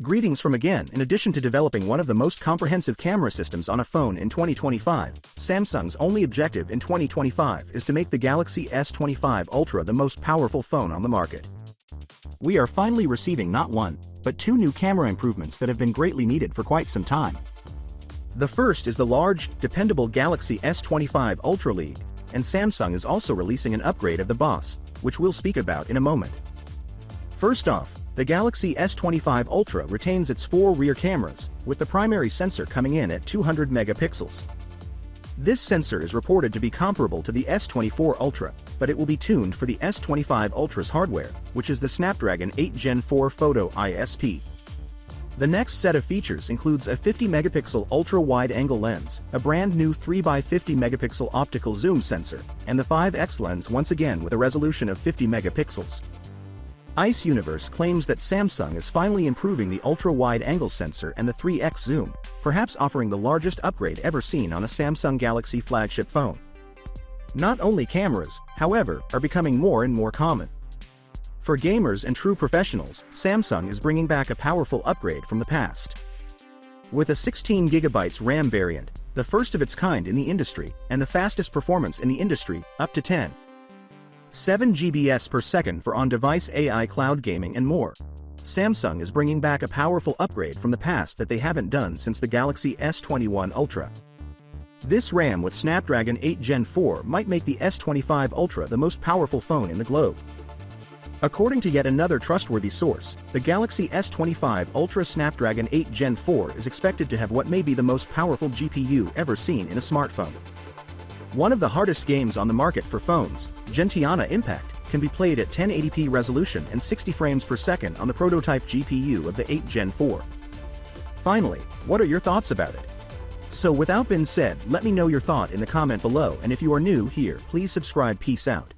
Greetings from again. In addition to developing one of the most comprehensive camera systems on a phone in 2025, Samsung's only objective in 2025 is to make the Galaxy S25 Ultra the most powerful phone on the market. We are finally receiving not one, but two new camera improvements that have been greatly needed for quite some time. The first is the large, dependable Galaxy S25 Ultra League, and Samsung is also releasing an upgrade of the Boss, which we'll speak about in a moment. First off, the Galaxy S25 Ultra retains its four rear cameras, with the primary sensor coming in at 200 megapixels. This sensor is reported to be comparable to the S24 Ultra, but it will be tuned for the S25 Ultra's hardware, which is the Snapdragon 8 Gen 4 Photo ISP. The next set of features includes a 50-megapixel ultra-wide-angle lens, a brand new 3x50-megapixel optical zoom sensor, and the 5x lens once again with a resolution of 50 megapixels. Ice Universe claims that Samsung is finally improving the ultra-wide-angle sensor and the 3x zoom, perhaps offering the largest upgrade ever seen on a Samsung Galaxy flagship phone. Not only cameras, however, are becoming more and more common. For gamers and true professionals, Samsung is bringing back a powerful upgrade from the past. With a 16GB RAM variant, the first of its kind in the industry, and the fastest performance in the industry, up to 10.7 GB per second for on-device AI cloud gaming and more. Samsung is bringing back a powerful upgrade from the past that they haven't done since the Galaxy S21 Ultra. This RAM with Snapdragon 8 Gen 4 might make the S25 Ultra the most powerful phone in the globe. According to yet another trustworthy source, the Galaxy S25 Ultra Snapdragon 8 Gen 4 is expected to have what may be the most powerful GPU ever seen in a smartphone. One of the hardest games on the market for phones, Gentiana Impact, can be played at 1080p resolution and 60 frames per second on the prototype GPU of the 8 Gen 4. Finally, what are your thoughts about it? So without being said, let me know your thought in the comment below, and if you are new here, please subscribe. Peace out.